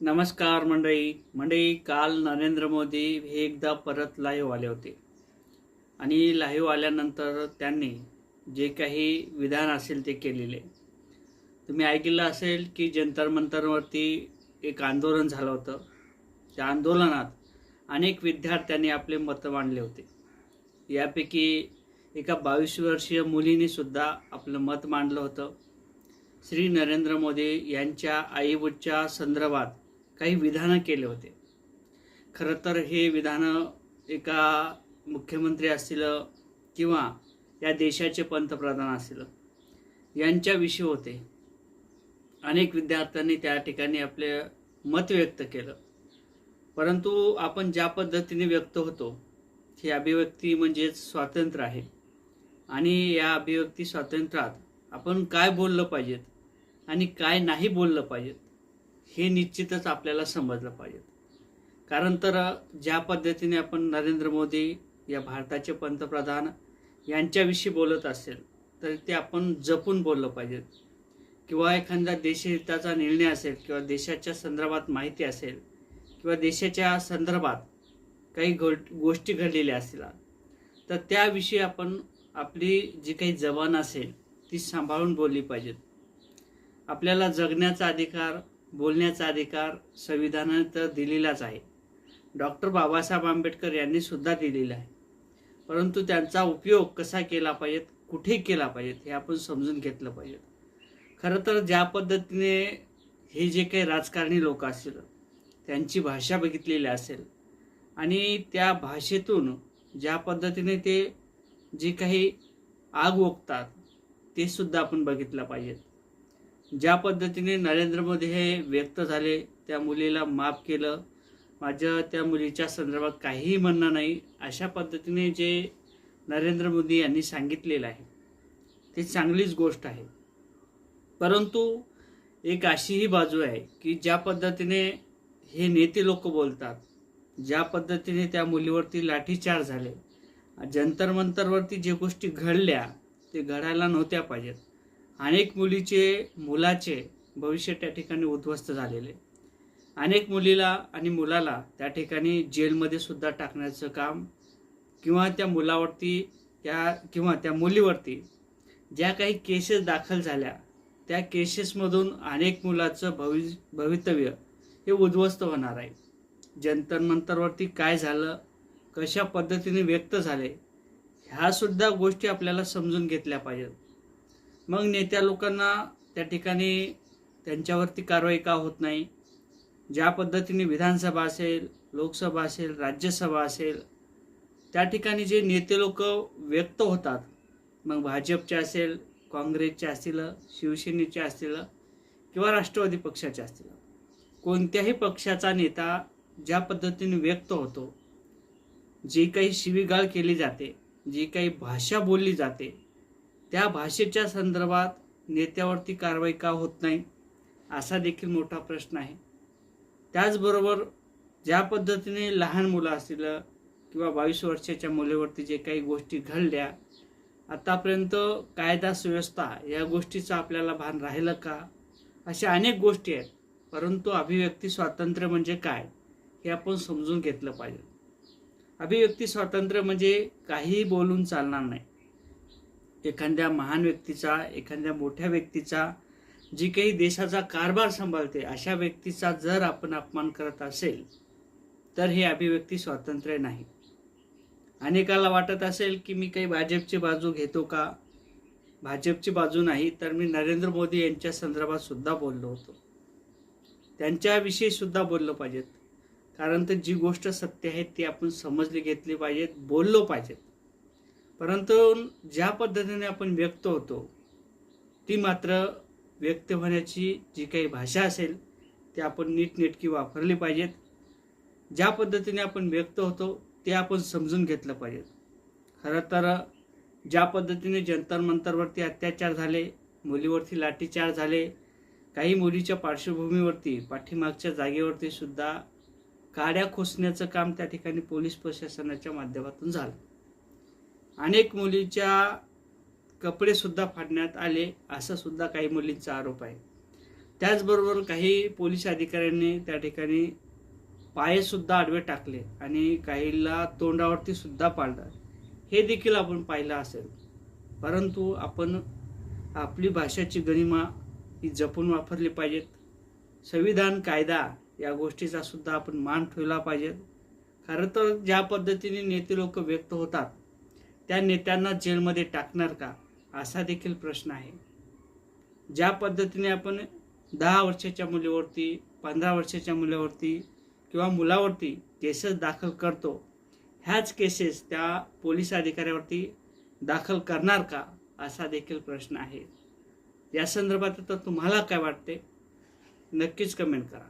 नमस्कार मंडळी काल नरेंद्र मोदी हे एकदा परत लाईव्ह आले होते आणि लाईव्ह आल्यानंतर त्यांनी जे काही विधान असेल ते केलेले तुम्ही ऐकलं असेल की जंतर मंतरवरती एक आंदोलन झालं होतं. त्या आंदोलनात अनेक विद्यार्थ्यांनी आपले मत मांडले होते. यापैकी एका 22 वर्षीय मुलीने सुद्धा आपलं मत मांडलं होतं. श्री नरेंद्र मोदी यांच्या आईवूच्या संदर्भात काही विधानं केले होते. खरं तर हे विधानं एका मुख्यमंत्री असतील किंवा या देशाचे पंतप्रधान असतील यांच्याविषयी होते. अनेक विद्यार्थ्यांनी त्या ठिकाणी आपले मत व्यक्त केलं, परंतु आपण ज्या पद्धतीने व्यक्त होतो ही अभिव्यक्ती म्हणजेच स्वातंत्र्य आहे आणि या अभिव्यक्ती स्वातंत्र्यात आपण काय बोललं पाहिजेत आणि काय नाही बोललं पाहिजेत हे निश्चितच आपल्याला समजलं पाहिजे. कारण तर ज्या पद्धतीने आपण नरेंद्र मोदी या भारताचे पंतप्रधान यांच्याविषयी बोलत असेल तर ते आपण जपून बोललं पाहिजे. किंवा एखादा देशहिताचा निर्णय असेल किंवा देशाच्या संदर्भात माहिती असेल किंवा देशाच्या संदर्भात काही गोष्टी घडलेल्या असतील तर त्याविषयी आपण आपली जी काही जबान असेल ती सांभाळून बोलली पाहिजेत. आपल्याला जगण्याचा अधिकार, बोलण्याचा अधिकार संविधानाने तर दिलेलाच आहे. डॉक्टर बाबासाहेब आंबेडकर यांनी सुद्धा दिलेला आहे, परंतु त्यांचा उपयोग कसा केला पाहिजे, कुठे केला पाहिजे हे आपण समजून घेतलं पाहिजे. खरं तर ज्या पद्धतीने हे जे काही राजकारणी लोक असतील त्यांची भाषा बघितलेली असेल आणि त्या भाषेतून ज्या पद्धतीने ते जे काही आग ओकतात ते सुद्धा आपण बघितलं पाहिजे. ज्या पद्धतीने नरेंद्र मोदी हे व्यक्त झाले, त्या मुलीला माफ केलं, माझं त्या मुलीच्या संदर्भात काहीही म्हणणं नाही, अशा पद्धतीने जे नरेंद्र मोदी यांनी सांगितलेलं आहे ते चांगलीच गोष्ट आहे. परंतु एक अशीही बाजू आहे की ज्या पद्धतीने हे नेते लोक बोलतात, ज्या पद्धतीने त्या मुलीवरती लाठीचार्ज झाले, जंतर मंतरवरती जे गोष्टी घडल्या ते घडायला नव्हत्या पाहिजेत. अनेक मुलाचे भविष्य त्या ठिकाणी उद्ध्वस्त झालेले, अनेक मुलीला आणि मुलाला त्या ठिकाणी जेलमध्ये सुद्धा टाकण्याचं काम किंवा त्या मुलावरती किंवा त्या मुलीवरती ज्या काही केसेस दाखल झाल्या त्या केसेसमधून अनेक मुलाचं भवितव्य हे उद्ध्वस्त होणार आहे. जंतर मंतरवरती काय झालं, कशा पद्धतीने व्यक्त झाले ह्या सुद्धा गोष्टी आपल्याला समजून घेतल्या पाहिजेत. मग नेत्या लोकांना त्या ठिकाणी त्यांच्यावरती कारवाई का होत नाही? ज्या पद्धतीने विधानसभा असेल, लोकसभा असेल, राज्यसभा असेल, त्या ठिकाणी जे नेते लोक व्यक्त होतात, मग भाजपचे असेल, काँग्रेसचे असतील, शिवसेनेचे असतील किंवा राष्ट्रवादी पक्षाचे असतील, कोणत्याही पक्षाचा नेता ज्या पद्धतीने व्यक्त होतो, जी काही शिवीगाळ केली जाते, जी काही भाषा बोलली जाते, त्या भाषेच्या संदर्भात नेत्यावरती कारवाई का होत नाही असा देखील मोठा प्रश्न आहे. त्याचबरोबर ज्या पद्धतीने लहान मुलं असतील किंवा 22 वर्षाच्या मुलीवरती जे काही गोष्टी घडल्या, आतापर्यंत कायदा सुव्यवस्था या गोष्टीचं आपल्याला भान राहिलं का? अशा अनेक गोष्टी आहेत. परंतु अभिव्यक्ती स्वातंत्र्य म्हणजे काय हे आपण समजून घेतलं पाहिजे. अभिव्यक्ती स्वातंत्र्य म्हणजे काहीही बोलून चालणार नाही. एखाद्या महान व्यक्तीचा, एखाद्या मोठ्या व्यक्तीचा, जी काही देशाचा कारभार सांभाळते अशा व्यक्तीचा जर आपण अपमान करत असेल तर हे अभिव्यक्ती स्वातंत्र्य नाही. अनेकाला वाटत असेल की मी काही भाजपची बाजू घेतो का? भाजपची बाजू नाही तर मी नरेंद्र मोदी यांच्या संदर्भात सुद्धा बोललो होतो, त्यांच्याविषयी सुद्धा बोललं पाहिजेत. कारण तर जी गोष्ट सत्य आहे ती आपण समजली घेतली पाहिजेत, बोललो पाहिजेत. परंतु ज्या पद्धतीने आपण व्यक्त होतो ती मात्र व्यक्त होण्याची जी काही भाषा असेल ती आपण नीटनेटकी वापरली पाहिजेत. ज्या पद्धतीने आपण व्यक्त होतो ते आपण समजून घेतलं पाहिजे. खरं तर ज्या पद्धतीने जंतर मंतरवरती अत्याचार झाले, मुलीवरती लाठीचार्ज झाले, काही मुलीच्या पार्श्वभूमीवरती पाठीमागच्या जागेवरती सुद्धा काड्या खोचण्याचं काम त्या ठिकाणी पोलीस प्रशासनाच्या माध्यमातून झालं. अनेक मुलीच्या कपडे सुद्धा फाडण्यात आले असा सुद्धा काही मुलींचा आरोप आहे. त्याचबरोबर काही पोलीस अधिकाऱ्यांनी त्या ठिकाणी पायसुद्धा आडवे टाकले आणि काहीला तोंडावरती सुद्धा पाडलं, हे देखील आपण पाहिलं असेल. परंतु आपण आपली भाषेची गरिमा ही जपून वापरली पाहिजेत. संविधान, कायदा या गोष्टीचा सुद्धा आपण मान ठेवला पाहिजे. खरं तर ज्या पद्धतीने नेते लोक व्यक्त होतात त्या नेत्यांना जेलमध्ये टाकणार का, असा देखील प्रश्न आहे. ज्या पद्धतीने आपण 10 वर्षाच्या मुलीवरती, 15 वर्षाच्या मुलावरती किंवा मुलावरती केसेस दाखल करतो, ह्याच केसेस त्या पोलीस अधिकाऱ्यावरती दाखल करणार का, असा देखील प्रश्न आहे. या संदर्भात तर तुम्हाला काय वाटते, नक्कीच कमेंट करा.